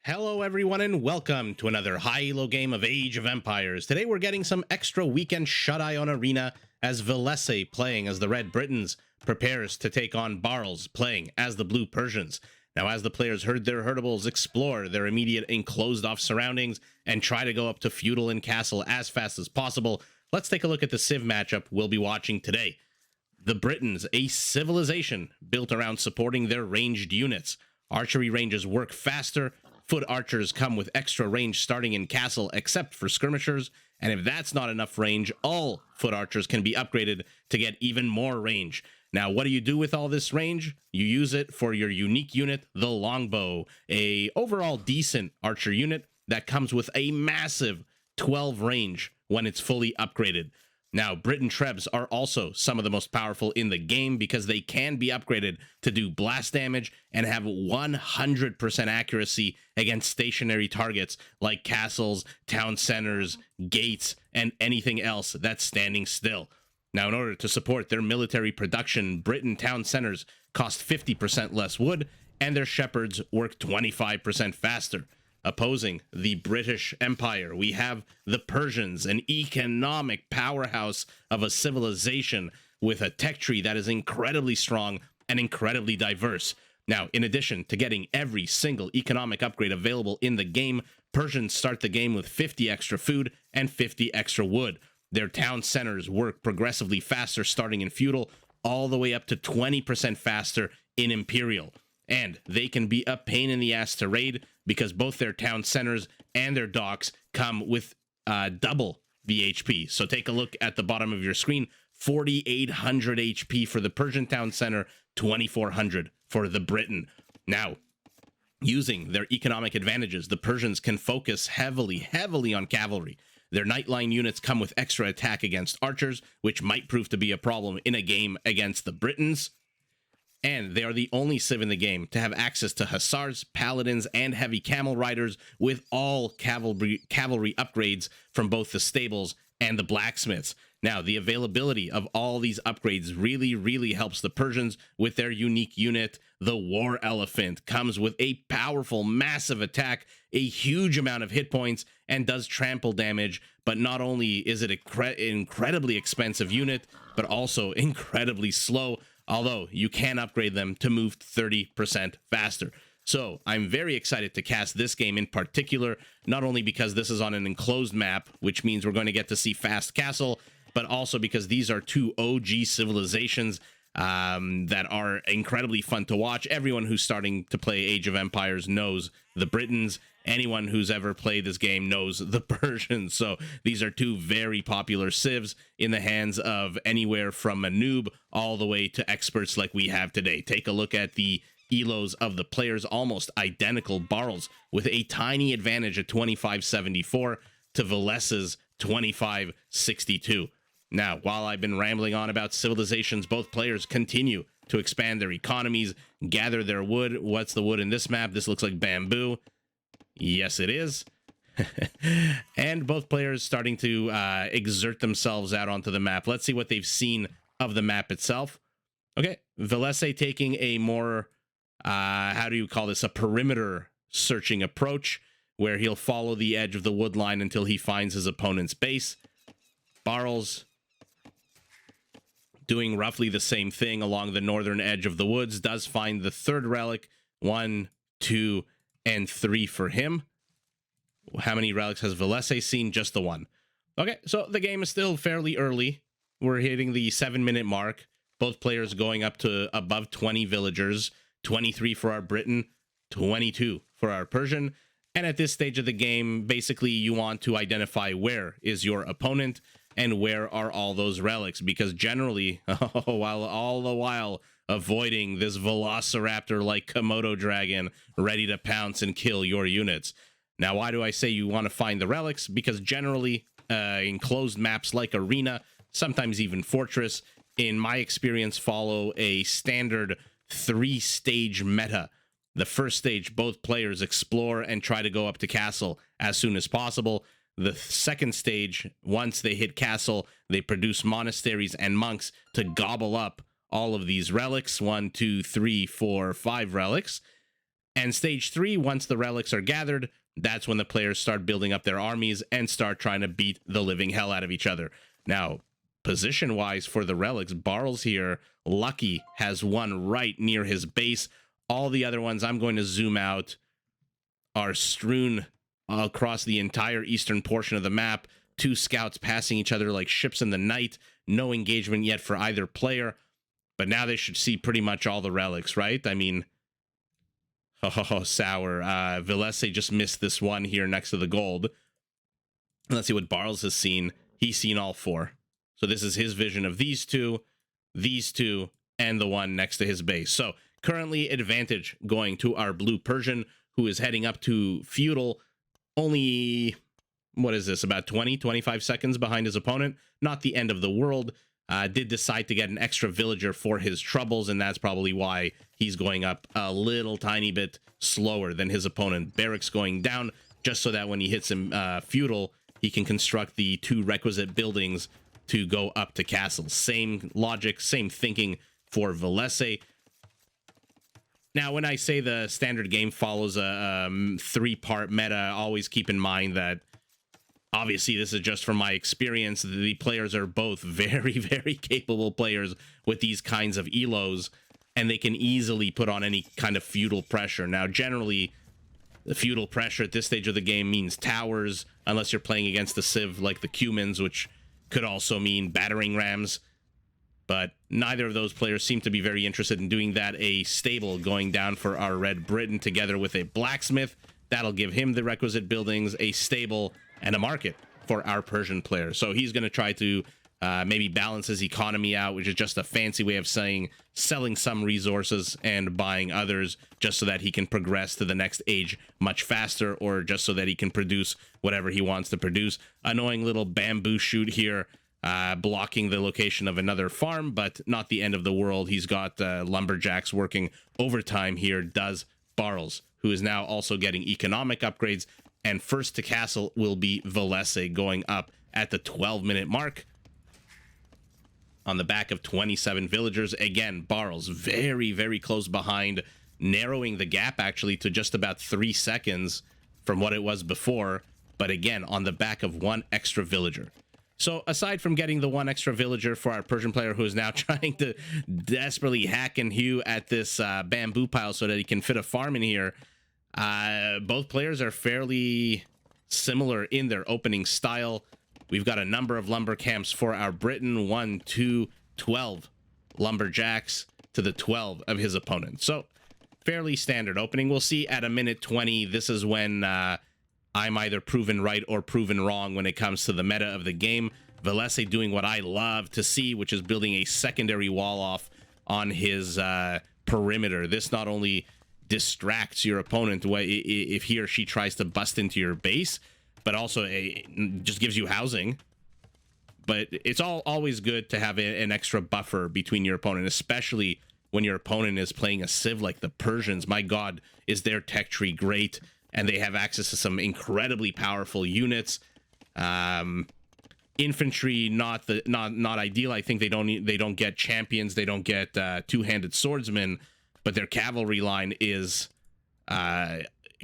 Hello, everyone, and welcome to another high-elo game of Age of Empires. Today, we're getting some extra weekend shut-eye on Arena as Villese, playing as the Red Britons, prepares to take on Barles, playing as the Blue Persians. Now, as the players herd their herdables, explore their immediate enclosed-off surroundings, and try to go up to Feudal and Castle as fast as possible, let's take a look at the Civ matchup we'll be watching today. The Britons, a civilization built around supporting their ranged units. Archery ranges work faster. Foot archers come with extra range starting in castle except for skirmishers, and if that's not enough range, all foot archers can be upgraded to get even more range. Now, what do you do with all this range? You use it for your unique unit, the Longbow, a overall decent archer unit that comes with a massive 12 range when it's fully upgraded. Now, Briton Trebs are also some of the most powerful in the game because they can be upgraded to do blast damage and have 100% accuracy against stationary targets like castles, town centers, gates, and anything else that's standing still. Now, in order to support their military production, Briton town centers cost 50% less wood, and their shepherds work 25% faster. Opposing the British Empire, we have the Persians, an economic powerhouse of a civilization with a tech tree that is incredibly strong and incredibly diverse. Now, in addition to getting every single economic upgrade available in the game, Persians start the game with 50 extra food and 50 extra wood. Their town centers work progressively faster starting in Feudal, all the way up to 20% faster in Imperial. And they can be a pain in the ass to raid because both their town centers and their docks come with double the HP. So take a look at the bottom of your screen. 4,800 HP for the Persian town center, 2,400 for the Briton. Now, using their economic advantages, the Persians can focus heavily on cavalry. Their Nightline units come with extra attack against archers, which might prove to be a problem in a game against the Britons. And they are the only civ in the game to have access to hussars, paladins, and heavy camel riders with all cavalry upgrades from both the stables and the blacksmiths. Now, the availability of all these upgrades really helps the Persians with their unique unit. The War Elephant comes with a powerful, massive attack, a huge amount of hit points, and does trample damage. But not only is it an incredibly expensive unit, but also incredibly slow, although you can upgrade them to move 30% faster. So I'm very excited to cast this game in particular, not only because this is on an enclosed map, which means we're going to get to see fast castle, but also because these are two OG civilizations that are incredibly fun to watch. Everyone who's starting to play Age of Empires knows the Britons. Anyone who's ever played this game knows the Persians. So these are two very popular civs in the hands of anywhere from a noob all the way to experts like we have today. Take a look at the Elos of the players, almost identical Barles with a tiny advantage at 2574 to Vilese's 2562. Now, while I've been rambling on about civilizations, both players continue to expand their economies, gather their wood. What's the wood in this map? This looks like bamboo. Yes, it is. And both players starting to exert themselves out onto the map. Let's see what they've seen of the map itself. Okay, Villese taking a more, how do you call this, a perimeter searching approach, where he'll follow the edge of the wood line until he finds his opponent's base. Barles doing roughly the same thing along the northern edge of the woods, does find the third relic. 1, 2, and 3 for him. How many relics has Villese seen? Just the one. Okay, so the game is still fairly early. We're hitting the 7-minute mark. Both players going up to above 20 villagers. 23 for our Briton, 22 for our Persian. And at this stage of the game, basically you want to identify where is your opponent and where are all those relics, because generally, while all the while avoiding this velociraptor-like Komodo dragon ready to pounce and kill your units. Now, why do I say you want to find the relics? Because generally, enclosed maps like Arena, sometimes even Fortress, in my experience, follow a standard 3-stage meta. The first stage, both players explore and try to go up to castle as soon as possible. The second stage, once they hit castle, they produce monasteries and monks to gobble up all of these relics. 1, 2, 3, 4, 5 relics. And stage 3, once the relics are gathered, that's when the players start building up their armies and start trying to beat the living hell out of each other. Now, position-wise for the relics, Barles here, lucky, has one right near his base. All the other ones, I'm going to zoom out, are strewn across the entire eastern portion of the map. 2 scouts passing each other like ships in the night. No engagement yet for either player. But now they should see pretty much all the relics, right? I mean, sour. Villese just missed this one here next to the gold. Let's see what Barles has seen. He's seen all 4. So this is his vision of these two, and the one next to his base. So currently advantage going to our blue Persian, who is heading up to feudal. Only, what is this, about 25 seconds behind his opponent. Not the end of the world. Did decide to get an extra villager for his troubles, and that's probably why he's going up a little tiny bit slower than his opponent. Barracks going down, just so that when he hits him feudal, he can construct the 2 requisite buildings to go up to castle. Same logic, same thinking for Villese. Now, when I say the standard game follows a 3-part meta, always keep in mind that obviously this is just from my experience. The players are both very, very capable players with these kinds of Elos, and they can easily put on any kind of feudal pressure. Now, generally, the feudal pressure at this stage of the game means towers, unless you're playing against the Civ like the Cumans, which could also mean battering rams. But neither of those players seem to be very interested in doing that. A stable going down for our red Briton together with a blacksmith. That'll give him the requisite buildings, a stable, and a market for our Persian player. So he's going to try to maybe balance his economy out, which is just a fancy way of saying selling some resources and buying others, just so that he can progress to the next age much faster, or just so that he can produce whatever he wants to produce. Annoying little bamboo shoot here, blocking the location of another farm, but not the end of the world. He's got lumberjacks working overtime here, does Barles, who is now also getting economic upgrades. And first to castle will be Villese, going up at the 12-minute mark on the back of 27 villagers. Again, Barles very, very close behind, narrowing the gap actually to just about 3 seconds from what it was before. But again, on the back of 1 extra villager. So aside from getting the 1 extra villager for our Persian player, who is now trying to desperately hack and hew at this bamboo pile so that he can fit a farm in here, both players are fairly similar in their opening style. We've got a number of lumber camps for our Briton. 1, 2, 12 lumberjacks to the 12 of his opponent. So fairly standard opening. We'll see at a minute 20. This is when I'm either proven right or proven wrong when it comes to the meta of the game. Villese doing what I love to see, which is building a secondary wall off on his perimeter. This not only distracts your opponent if he or she tries to bust into your base, but also just gives you housing. But it's always good to have an extra buffer between your opponent, especially when your opponent is playing a civ like the Persians. My God, is their tech tree great, and they have access to some incredibly powerful units. Infantry not ideal. I think they don't get champions, they don't get two-handed swordsmen, but their cavalry line is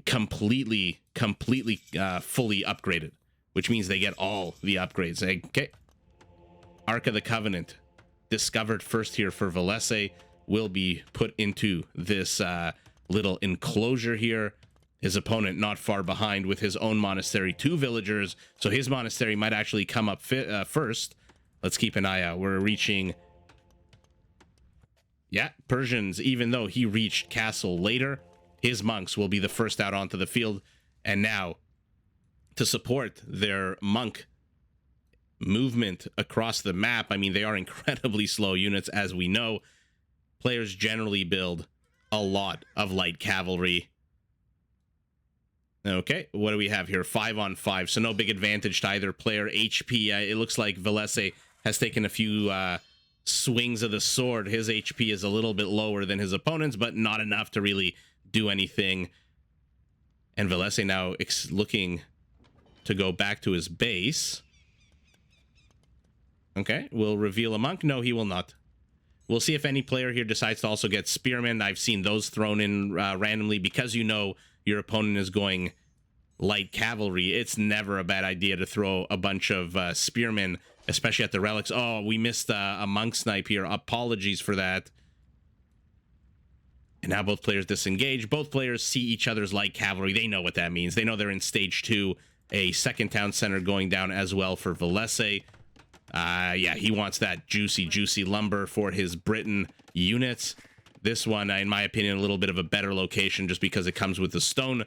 completely fully upgraded, which means they get all the upgrades. Okay, Ark of the Covenant discovered first here for Villese will be put into this little enclosure here. His opponent not far behind with his own monastery, 2 villagers, so his monastery might actually come up first. Let's keep an eye out. We're reaching, yeah, Persians. Even though he reached castle later, his monks will be the first out onto the field. And now, to support their monk movement across the map, I mean, they are incredibly slow units, as we know. Players generally build a lot of light cavalry. Okay, what do we have here? 5-on-5, so no big advantage to either player. HP, it looks like Villese has taken a few swings of the sword. His HP is a little bit lower than his opponent's, but not enough to really do anything. And Villese now looking to go back to his base. Okay, will reveal a monk. No, he will not. We'll see if any player here decides to also get spearmen. I've seen those thrown in randomly because you know your opponent is going light cavalry. It's never a bad idea to throw a bunch of spearmen, especially at the relics. Oh, we missed a monk snipe here. Apologies for that. And now both players disengage. Both players see each other's light cavalry. They know what that means. They know they're in stage 2. A second town center going down as well for Villese. Yeah, he wants that juicy lumber for his Briton units. This one, in my opinion, a little bit of a better location just because it comes with the stone.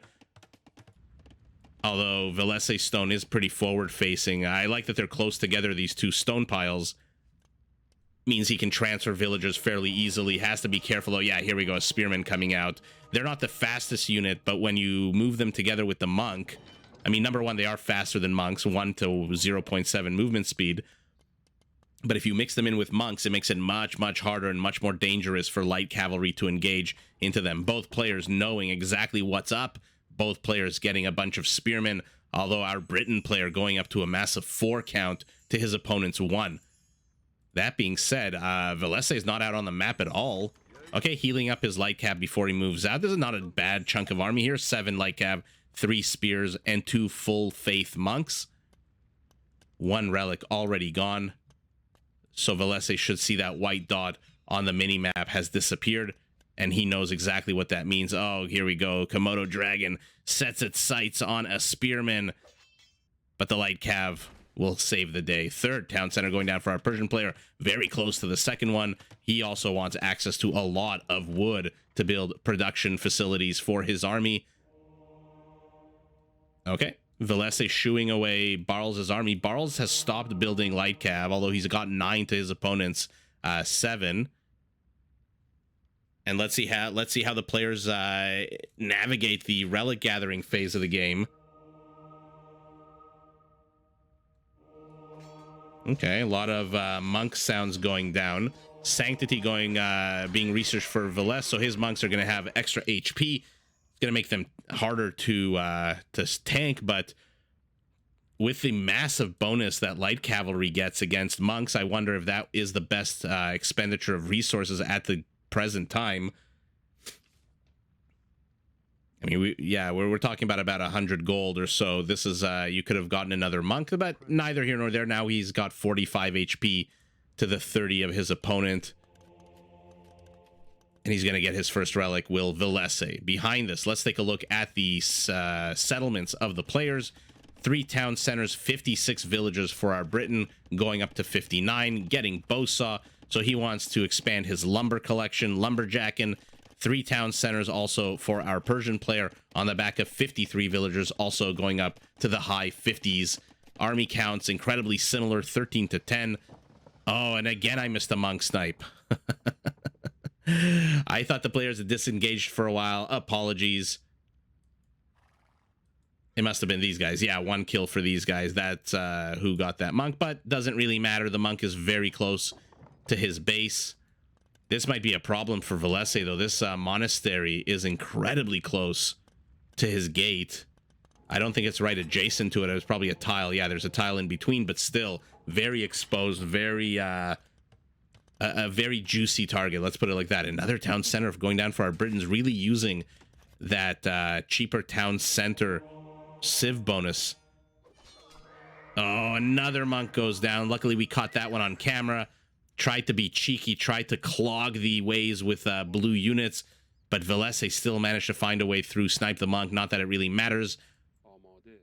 Although Villese stone is pretty forward-facing. I like that they're close together, these two stone piles. Means he can transfer villagers fairly easily. Has to be careful. Oh, yeah, here we go. A spearman coming out. They're not the fastest unit, but when you move them together with the monk... I mean, number one, they are faster than monks. 1 to 0.7 movement speed. But if you mix them in with monks, it makes it much harder and much more dangerous for light cavalry to engage into them. Both players knowing exactly what's up. Both players getting a bunch of spearmen. Although our Briton player going up to a massive 4 count to his opponent's 1. That being said, Villese is not out on the map at all. Okay, healing up his light cav before he moves out. This is not a bad chunk of army here. 7 light cav, 3 spears, and 2 full faith monks. 1 relic already gone. So Villese should see that white dot on the mini-map has disappeared, and he knows exactly what that means. Oh, here we go. Komodo Dragon sets its sights on a spearman, but the light cav will save the day. 3rd town center going down for our Persian player, very close to the 2nd one. He also wants access to a lot of wood to build production facilities for his army. Okay, Villese shooing away Barles' army. Barles has stopped building light cav, although he's got 9 to his opponent's 7. And let's see how the players navigate the relic gathering phase of the game. Okay, a lot of monk sounds going down. Sanctity going being researched for Villese, so his monks are going to have extra HP. It's going to make them harder to tank, but with the massive bonus that light cavalry gets against monks, I wonder if that is the best expenditure of resources at the present time. I mean, we're talking about 100 gold or so. This is you could have gotten another monk, but neither here nor there. Now he's got 45 HP to the 30 of his opponent, and he's going to get his first relic. Will Villese. Behind this, let's take a look at the settlements of the players. 3 town centers, 56 villages for our Briton, going up to 59, getting Bowsaw. So he wants to expand his lumber collection, lumberjacking. 3 town centers also for our Persian player on the back of 53 villagers, also going up to the high 50s. Army counts incredibly similar, 13 to 10. Oh, and again, I missed a monk snipe. I thought the players had disengaged for a while. Apologies. It must have been these guys. Yeah, 1 kill for these guys. That's who got that monk, but doesn't really matter. The monk is very close to his base. This might be a problem for Villese, though. This monastery is incredibly close to his gate. I don't think it's right adjacent to it. It was probably a tile. Yeah, there's a tile in between, but still very exposed, very a very juicy target. Let's put it like that. Another town center going down for our Britons, really using that cheaper town center civ bonus. Oh, another monk goes down. Luckily, we caught that one on camera. Tried to be cheeky, tried to clog the ways with blue units, but Villese still managed to find a way through, snipe the monk. Not that it really matters.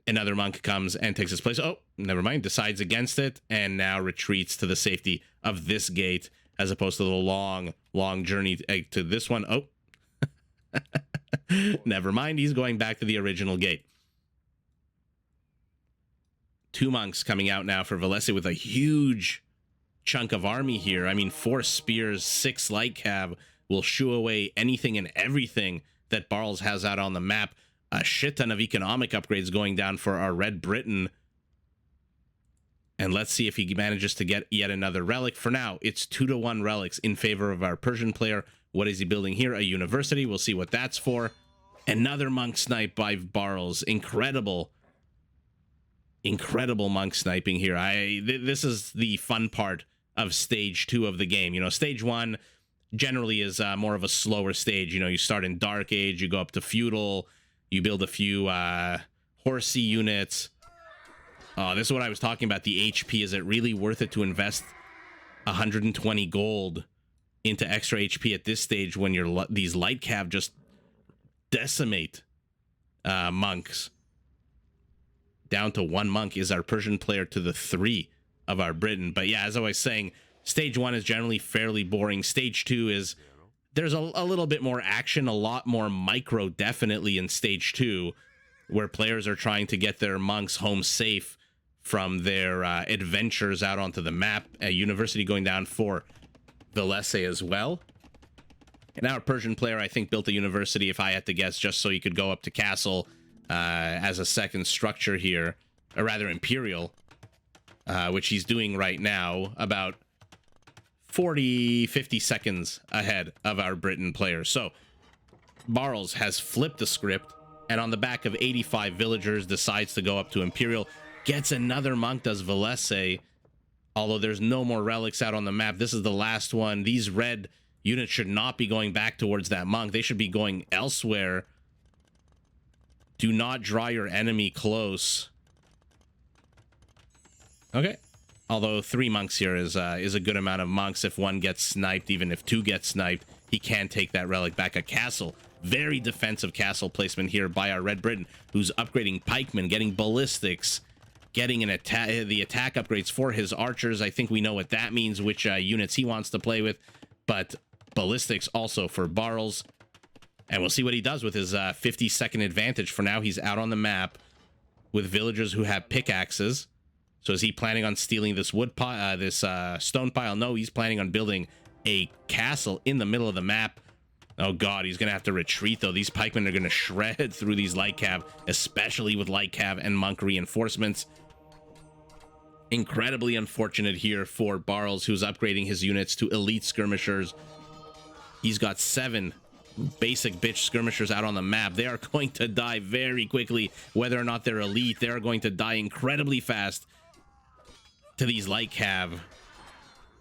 Another monk comes and takes his place. Oh, never mind. Decides against it and now retreats to the safety of this gate as opposed to the long journey to this one. Oh, never mind. He's going back to the original gate. 2 monks coming out now for Villese with a huge chunk of army here. I mean, 4 spears, 6 light cav will shoo away anything and everything that Barles has out on the map. A shit ton of economic upgrades going down for our Red Briton. And let's see if he manages to get yet another relic. For now, it's 2-to-1 relics in favor of our Persian player. What is he building here? A university. We'll see what that's for. Another monk snipe by Barles. Incredible monk sniping here. This is the fun part of stage 2 of the game. You know, stage 1 generally is more of a slower stage. You know, you start in Dark Age, you go up to Feudal, you build a few horsey units. Oh, this is what I was talking about, the HP. Is it really worth it to invest 120 gold into extra HP at this stage when these light cav just decimate monks? Down to 1 monk is our Persian player to the 3 of our Briton. But yeah, as I was saying, stage 1 is generally fairly boring. Stage 2 is, there's a little bit more action, a lot more micro definitely in stage 2, where players are trying to get their monks home safe from their adventures out onto the map. A university going down for Villese as well. And our Persian player, I think, built a university, if I had to guess, just so he could go up to castle as a second structure here, or rather Imperial, which he's doing right now, about 50 seconds ahead of our Briton player. So Barles has flipped the script, and on the back of 85 villagers decides to go up to Imperial, gets another monk, does Villese, although there's no more relics out on the map. This is the last one. These red units should not be going back towards that monk. They should be going elsewhere. Do not draw your enemy close. Okay. Although 3 monks here is a good amount of monks. If 1 gets sniped, even if 2 get sniped, he can take that relic back. A castle. Very defensive castle placement here by our Red Briton, who's upgrading pikemen, getting ballistics, getting an attack, the attack upgrades for his archers. I think we know what that means, which units he wants to play with. But ballistics also for Barles. And we'll see what he does with his 50-second advantage. For now, he's out on the map with villagers who have pickaxes. So is he planning on stealing this wood pile, this stone pile? No, he's planning on building a castle in the middle of the map. Oh god, he's gonna have to retreat though. These pikemen are gonna shred through these light cav, especially with light cav and monk reinforcements. Incredibly unfortunate here for Barles, who's upgrading his units to elite skirmishers. He's got 7 basic bitch skirmishers out on the map. They are going to die very quickly, whether or not they're elite. They are going to die incredibly fast to these light cav.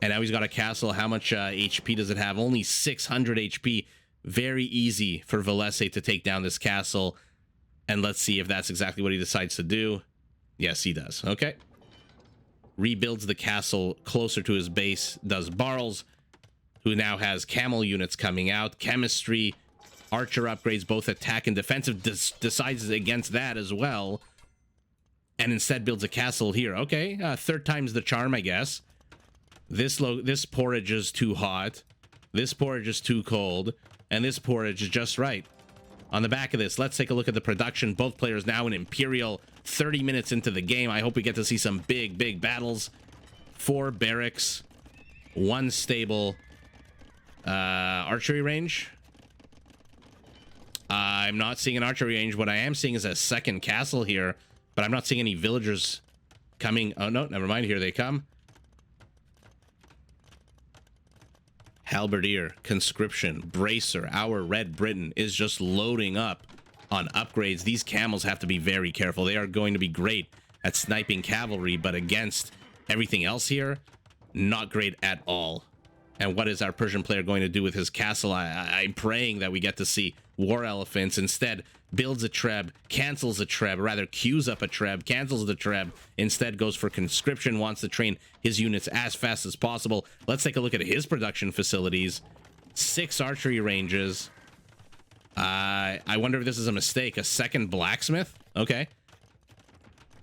And now he's got a castle. How much HP does it have? Only 600 HP. Very easy for Villese to take down this castle. And let's see if that's exactly what he decides to do. Yes, he does. Okay. Rebuilds the castle closer to his base, does Barles, who now has camel units coming out. Chemistry, archer upgrades, both attack and defensive, decides against that as well. And instead builds a castle here. Okay, 3rd time's the charm, I guess. This porridge is too hot. This porridge is too cold. And this porridge is just right. On the back of this, let's take a look at the production. Both players now in Imperial, 30 minutes into the game. I hope we get to see some big battles. 4 barracks, 1 stable. Archery range. I'm not seeing an archery range. What I am seeing is a second castle here, but I'm not seeing any villagers coming. Oh no, never mind. Here they come. Halberdier, conscription, bracer. Our Red Briton is just loading up on upgrades. These camels have to be very careful. They are going to be great at sniping cavalry, but against everything else here, not great at all. And what is our Persian player going to do with his castle? I'm praying that we get to see war elephants. Instead, builds a treb, cancels a treb, or rather queues up a treb, cancels the treb, instead goes for conscription, wants to train his units as fast as possible. Let's take a look at his production facilities. 6 archery ranges. I wonder if this is a mistake. A second blacksmith? Okay.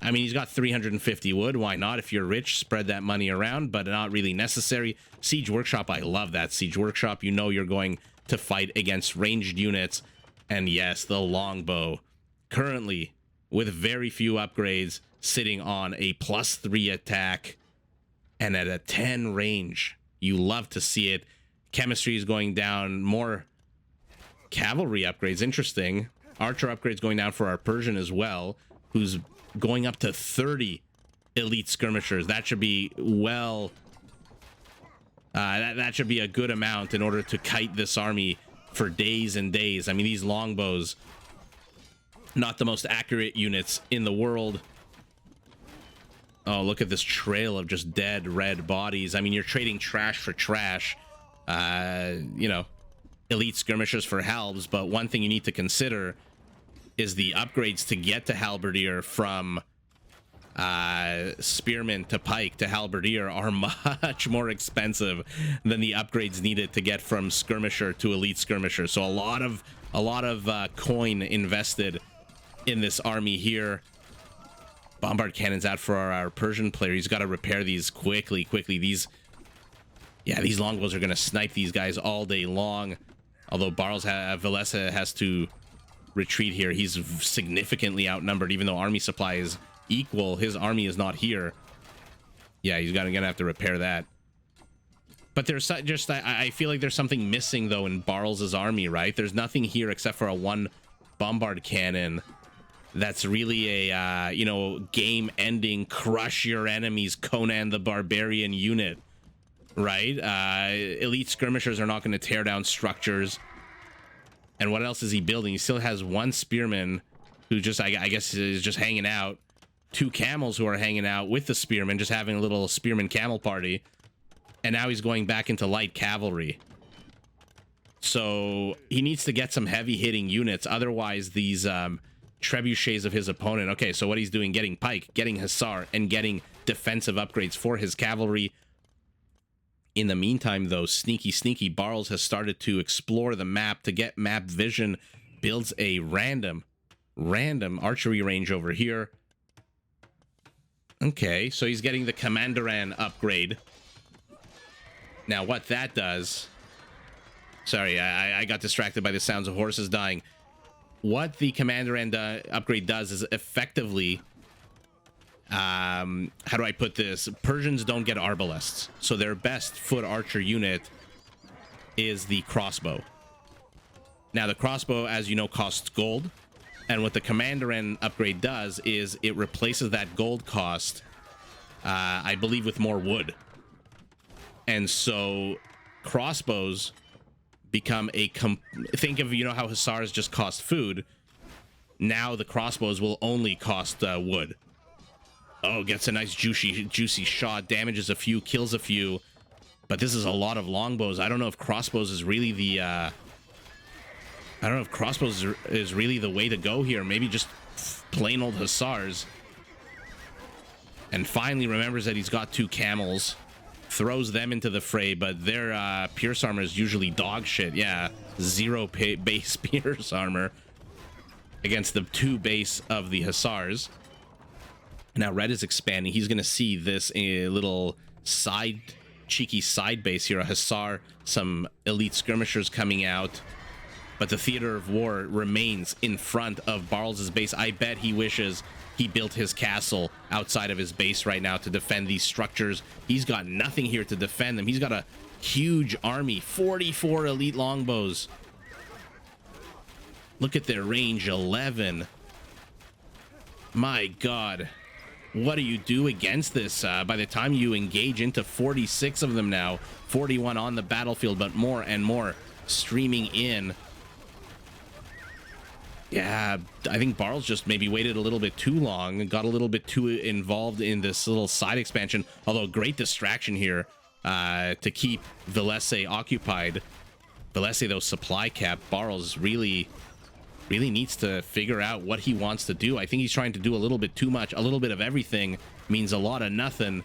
I mean, he's got 350 wood. Why not? If you're rich, spread that money around, but not really necessary. Siege Workshop, I love that. Siege Workshop, you know you're going to fight against ranged units. And yes, the Longbow, currently with very few upgrades, sitting on a +3 attack and at a 10 range. You love to see it. Chemistry is going down. More cavalry upgrades. Interesting. Archer upgrades going down for our Persian as well, who's going up to 30 elite skirmishers. That should be well... that should be a good amount in order to kite this army for days and days. I mean, these longbows, not the most accurate units in the world. Oh, look at this trail of just dead red bodies. I mean, you're trading trash for trash. You know, elite skirmishers for halbs, but one thing you need to consider is the upgrades to get to halberdier from spearman to pike to halberdier are much more expensive than the upgrades needed to get from skirmisher to elite skirmisher. So a lot of coin invested in this army here. Bombard cannons out for our Persian player. He's got to repair these quickly. These longbows are going to snipe these guys all day long. Although Villese has to retreat here. He's significantly outnumbered, even though army supply is equal. His army is not here. Yeah, he's gonna have to repair that. But there's just, I feel like there's something missing, though, in Barles' army, right? There's nothing here except for a one bombard cannon that's really a, you know, game-ending, crush your enemies, Conan the Barbarian unit, right? Elite skirmishers are not going to tear down structures. And what else is he building? He still has one spearman who just, I guess, is just hanging out. Two camels who are hanging out with the spearman, just having a little spearman camel party. And now he's going back into light cavalry. So he needs to get some heavy-hitting units. Otherwise, these trebuchets of his opponent. Okay, so what he's doing, getting pike, getting hussar, and getting defensive upgrades for his cavalry. In the meantime, though, sneaky Barles has started to explore the map to get map vision. Builds a random archery range over here. Okay, so he's getting the Commanderan upgrade. Now, what that does... Sorry, I got distracted by the sounds of horses dying. What the Commanderan upgrade does is effectively... how do I put this? Persians don't get arbalests, so their best foot archer unit is the crossbow. Now, the crossbow, as you know, costs gold. And what the Commanderan upgrade does is it replaces that gold cost, I believe, with more wood. And so crossbows become a... Think of, you know, how hussars just cost food. Now the crossbows will only cost wood. Oh, gets a nice juicy shot, damages a few, kills a few. But this is a lot of longbows. I don't know if crossbows is really the... I don't know if crossbows is really the way to go here. Maybe just plain old hussars. And finally remembers that he's got two camels. Throws them into the fray, but their pierce armor is usually dog shit. Yeah, 0 base pierce armor against the 2 base of the hussars. Now red is expanding. He's going to see this little cheeky side base here. A hussar, some elite skirmishers coming out. But the theater of war remains in front of Barles' base. I bet he wishes he built his castle outside of his base right now to defend these structures. He's got nothing here to defend them. He's got a huge army, 44 elite longbows. Look at their range, 11. My God. What do you do against this? By the time you engage into 46 of them now, 41 on the battlefield, but more and more streaming in. Yeah, I think Barles just maybe waited a little bit too long and got a little bit too involved in this little side expansion. Although great distraction here to keep Villese occupied. Villese, though, supply cap. Barles really needs to figure out what he wants to do. I think he's trying to do a little bit too much. A little bit of everything means a lot of nothing.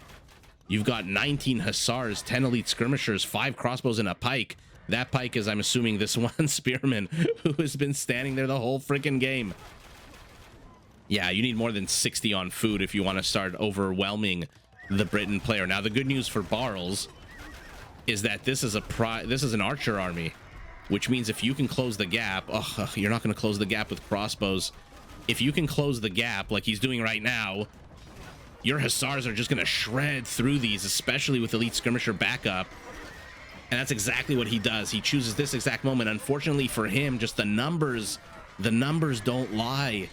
You've got 19 hussars, 10 elite skirmishers, 5 crossbows, and a pike. That pike is, I'm assuming, this one spearman who has been standing there the whole freaking game. Yeah, you need more than 60 on food if you want to start overwhelming the Briton player. Now, the good news for Barles is that this is an archer army, which means if you can close the gap... Oh, you're not going to close the gap with crossbows. If you can close the gap like he's doing right now, your hussars are just going to shred through these, especially with elite skirmisher backup. And that's exactly what he does. He chooses this exact moment. Unfortunately for him, just the numbers don't lie.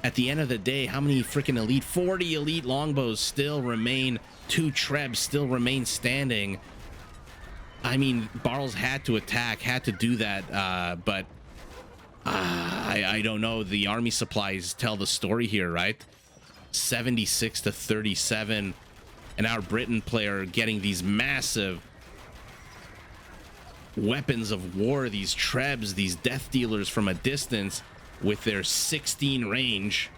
At the end of the day, how many freaking elite? 40 elite longbows still remain. 2 trebs still remain standing. I mean, Barles had to attack, had to do that, but I don't know. The army supplies tell the story here, right? 76 to 37. And our Briton player getting these massive weapons of war, these trebs, these death dealers from a distance with their 16 range.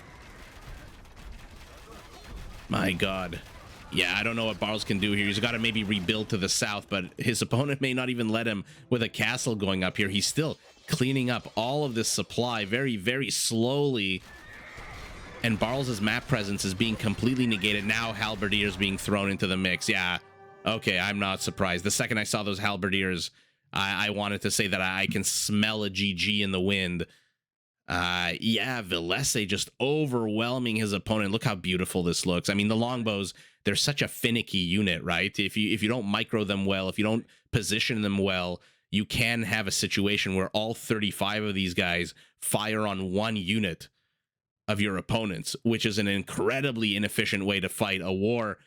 My God. Yeah, I don't know what Barles can do here. He's got to maybe rebuild to the south, but his opponent may not even let him with a castle going up here. He's still cleaning up all of this supply very, very slowly. And Barles' map presence is being completely negated. Now halberdiers being thrown into the mix. Yeah, okay, I'm not surprised. The second I saw those halberdiers, I wanted to say that I can smell a GG in the wind. Yeah, Villese just overwhelming his opponent. Look how beautiful this looks. I mean, the longbows, they're such a finicky unit, right? If you don't micro them well, if you don't position them well, you can have a situation where all 35 of these guys fire on one unit of your opponents, which is an incredibly inefficient way to fight a war,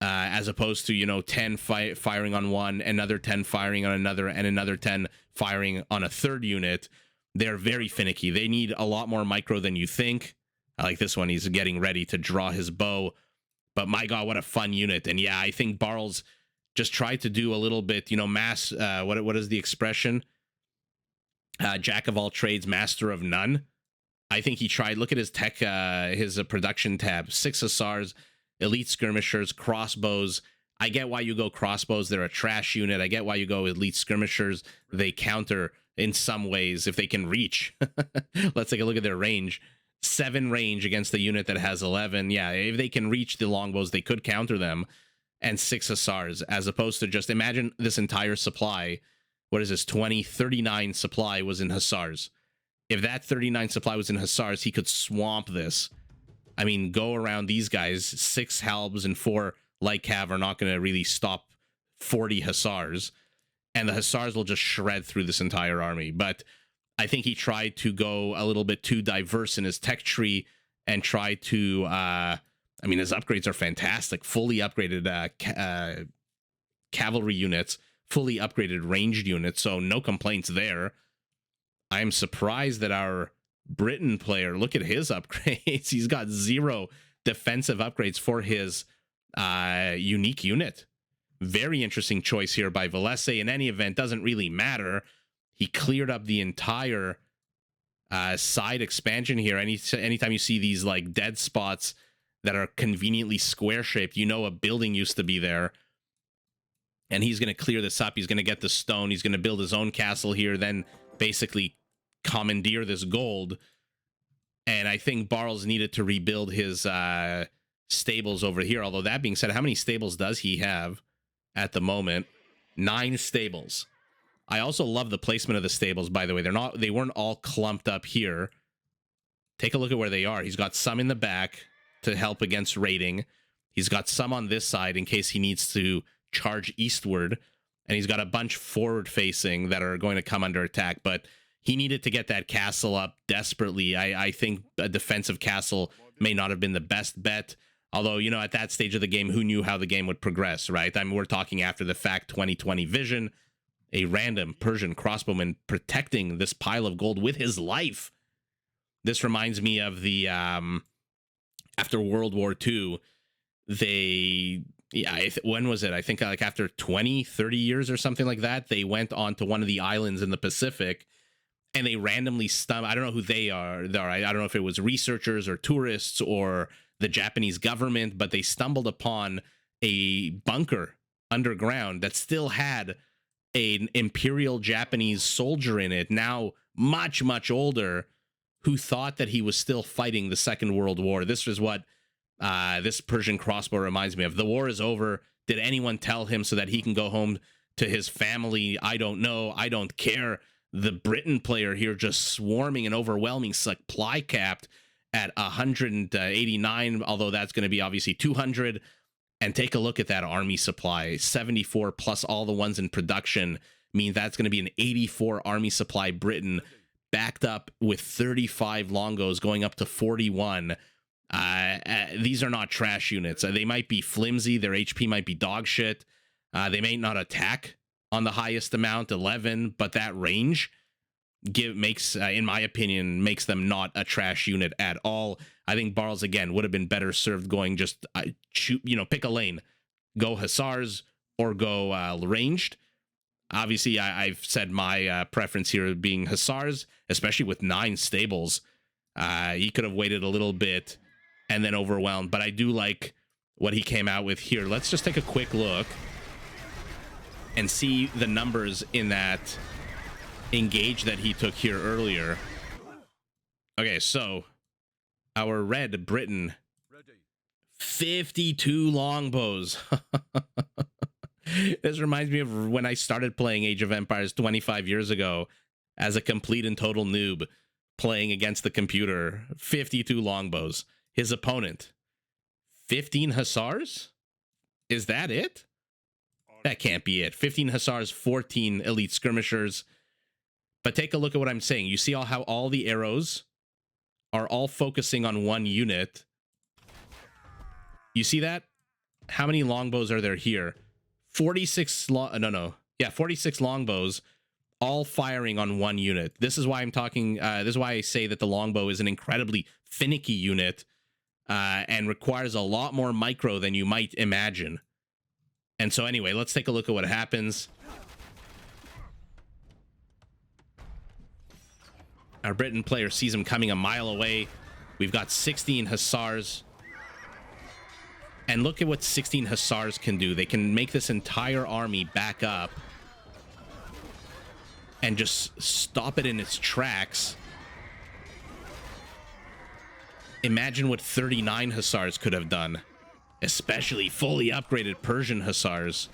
as opposed to, you know, 10 firing on one, another 10 firing on another, and another 10 firing on a third unit. They're very finicky. They need a lot more micro than you think. I like this one. He's getting ready to draw his bow. But my God, what a fun unit. And yeah, I think Barles just tried to do a little bit, you know, mass, what is the expression? Jack of all trades, master of none. I think he tried. Look at his tech, his production tab. 6 hussars, elite skirmishers, crossbows. I get why you go crossbows. They're a trash unit. I get why you go elite skirmishers. They counter in some ways if they can reach. Let's take a look at their range. 7 range against the unit that has 11. Yeah, if they can reach the longbows, they could counter them. And 6 hussars, as opposed to just imagine this entire supply. What is this? 39 supply was in hussars. If that 39 supply was in hussars, he could swamp this. I mean, go around these guys. 6 halbs and 4 light cav are not going to really stop 40 hussars. And the hussars will just shred through this entire army. But I think he tried to go a little bit too diverse in his tech tree and try to, I mean, his upgrades are fantastic. Fully upgraded cavalry units, fully upgraded ranged units. So no complaints there. I'm surprised that our Briton player, look at his upgrades. He's got 0 defensive upgrades for his unique unit. Very interesting choice here by Villese. In any event, doesn't really matter. He cleared up the entire side expansion here. Anytime you see these like dead spots that are conveniently square shaped, you know a building used to be there. And he's going to clear this up. He's going to get the stone. He's going to build his own castle here, then basically commandeer this gold. And I think Barles needed to rebuild his stables over here. Although that being said, how many stables does he have at the moment? 9 stables. I also love the placement of the stables, by the way. They weren't all clumped up here. Take a look at where they are. He's got some in the back to help against raiding. He's got some on this side in case he needs to charge eastward. And he's got a bunch forward facing that are going to come under attack. But he needed to get that castle up desperately. I think a defensive castle may not have been the best bet. Although, you know, at that stage of the game, who knew how the game would progress, right? I mean, we're talking after the fact 2020 vision. A random Persian crossbowman protecting this pile of gold with his life. This reminds me of the, after World War II, when was it? I think like after 20, 30 years or something like that, they went on to one of the islands in the Pacific and they randomly I don't know who they are. I don't know if it was researchers or tourists or the Japanese government, but they stumbled upon a bunker underground that still had an Imperial Japanese soldier in it, now much, much older, who thought that he was still fighting the Second World War. This is what this Persian crossbow reminds me of. The war is over. Did anyone tell him so that he can go home to his family? I don't know. I don't care. The Briton player here just swarming and overwhelming, supply capped at 189, although that's going to be obviously 200. And take a look at that army supply. 74 plus all the ones in production mean that's going to be an 84 army supply Briton, backed up with 35 longbows going up to 41. These are not trash units. They might be flimsy. Their HP might be dog shit. They may not attack on the highest amount, 11, but that range, makes in my opinion, makes them not a trash unit at all. I think Barles, again, would have been better served going just pick a lane, go Hussars or go ranged. Obviously, I've said my preference here being Hussars, especially with 9 stables. He could have waited a little bit and then overwhelmed, but I do like what he came out with here. Let's just take a quick look and see the numbers in that engage that he took here earlier. Okay, so our red Briton, 52 longbows. This reminds me of when I started playing Age of Empires 25 years ago as a complete and total noob playing against the computer. 52 longbows. His opponent, 15 Hussars? Is that it? That can't be it. 15 Hussars, 14 elite skirmishers. But take a look at what I'm saying. You see how all the arrows are all focusing on one unit. You see that? How many longbows are there here? 46 46 longbows, all firing on one unit. This is why I'm talking. This is why I say that the longbow is an incredibly finicky unit and requires a lot more micro than you might imagine. And so anyway, let's take a look at what happens. Our Briton player sees him coming a mile away. We've got 16 Hussars. And look at what 16 Hussars can do. They can make this entire army back up and just stop it in its tracks. Imagine what 39 Hussars could have done, especially fully upgraded Persian Hussars.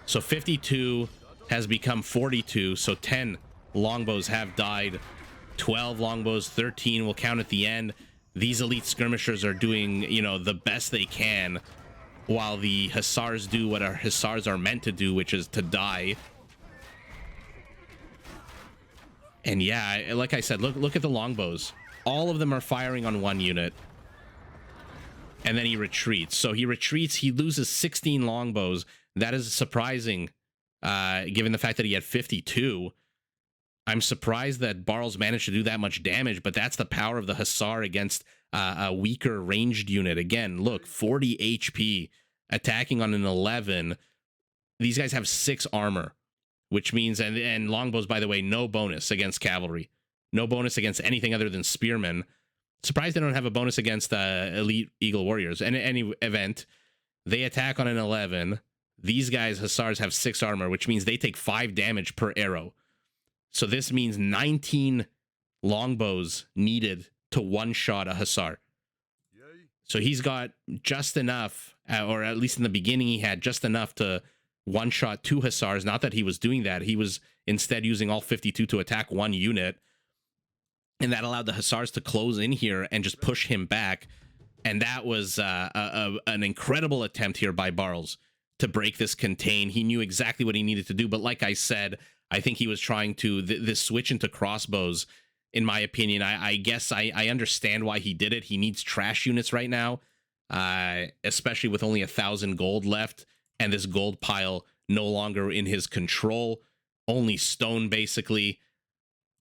So 52 has become 42, so 10 longbows have died. 12 longbows, 13 will count at the end. These elite skirmishers are doing, the best they can, while the Hussars do what our Hussars are meant to do, which is to die. And yeah, like I said, look at the longbows. All of them are firing on one unit. And then he retreats. So he retreats, he loses 16 longbows. That is surprising, given the fact that he had 52. I'm surprised that Barles managed to do that much damage, but that's the power of the Hussar against a weaker ranged unit. Again, look, 40 HP, attacking on an 11. These guys have 6 armor, which means, and longbows, by the way, no bonus against cavalry. No bonus against anything other than spearmen. Surprised they don't have a bonus against elite eagle warriors. In any event, they attack on an 11. These guys, Hussars, have 6 armor, which means they take 5 damage per arrow. So this means 19 longbows needed to one-shot a Hussar. So he's got just enough, or at least in the beginning he had just enough to one-shot 2 Hussars. Not that he was doing that. He was instead using all 52 to attack one unit. And that allowed the Hussars to close in here and just push him back. And that was an incredible attempt here by Barles to break this contain. He knew exactly what he needed to do. But like I said, I think he was trying to this switch into crossbows. In my opinion, I guess I understand why he did it. He needs trash units right now, especially with only 1,000 gold left and this gold pile no longer in his control, only stone basically.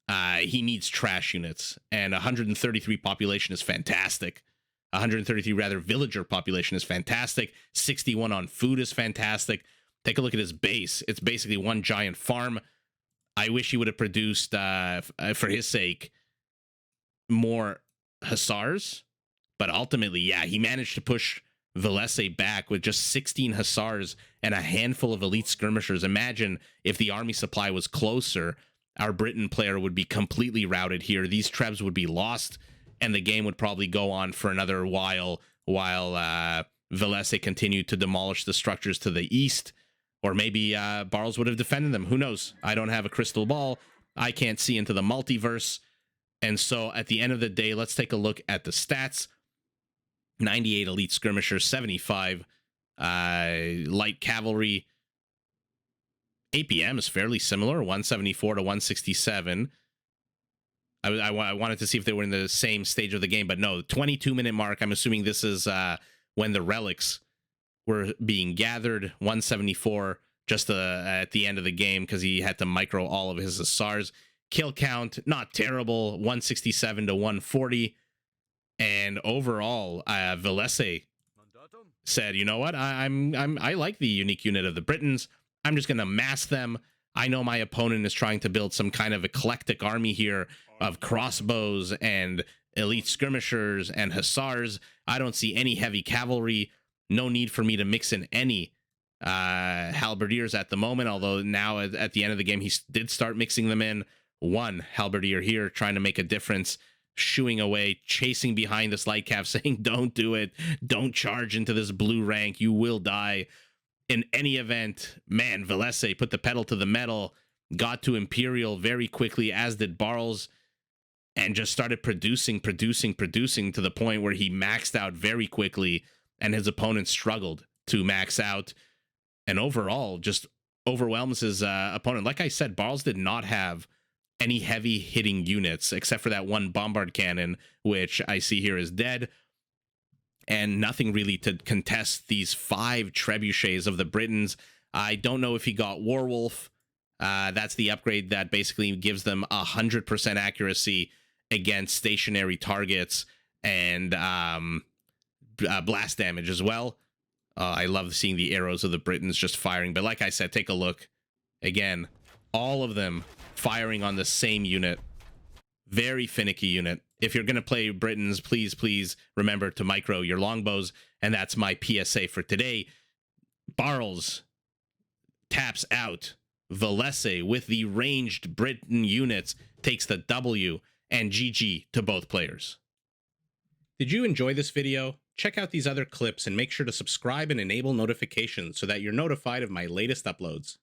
He needs trash units, and 133 population is fantastic. 133 rather villager population is fantastic. 61 on food is fantastic. Take a look at his base. It's basically one giant farm. I wish he would have produced, for his sake, more Hussars. But ultimately, yeah, he managed to push Villese back with just 16 Hussars and a handful of elite skirmishers. Imagine if the army supply was closer, our Briton player would be completely routed here. These trebs would be lost, and the game would probably go on for another while Villese continued to demolish the structures to the east. Or maybe Barles would have defended them. Who knows? I don't have a crystal ball. I can't see into the multiverse. And so at the end of the day, let's take a look at the stats. 98 elite skirmishers, 75 light cavalry. APM is fairly similar, 174 to 167. I wanted to see if they were in the same stage of the game, but no, 22-minute mark. I'm assuming this is when the relics were being gathered. 174 just at the end of the game because he had to micro all of his Hussars. Kill count, not terrible, 167 to 140. And overall, Villese said, you know what, I like the unique unit of the Britons. I'm just going to mass them. I know my opponent is trying to build some kind of eclectic army here of crossbows and elite skirmishers and hussars. I don't see any heavy cavalry. No need for me to mix in any halberdiers at the moment, although now at the end of the game, he did start mixing them in. One halberdier here trying to make a difference, shooing away, chasing behind this light cav, saying, don't do it. Don't charge into this blue rank. You will die. In any event, man, Villese put the pedal to the metal, got to Imperial very quickly, as did Barles, and just started producing to the point where he maxed out very quickly, and his opponent struggled to max out, and overall just overwhelms his opponent. Like I said, Barles did not have any heavy hitting units except for that one bombard cannon, which I see here is dead, and nothing really to contest these 5 trebuchets of the Britons. I don't know if he got Warwolf. That's the upgrade that basically gives them 100% accuracy against stationary targets and blast damage as well. I love seeing the arrows of the Britons just firing. But like I said, take a look. Again, all of them firing on the same unit. Very finicky unit. If you're going to play Britons, please remember to micro your longbows. And that's my PSA for today. Barles taps out. Villese with the ranged Briton units takes the W, and GG to both players. Did you enjoy this video? Check out these other clips and make sure to subscribe and enable notifications so that you're notified of my latest uploads.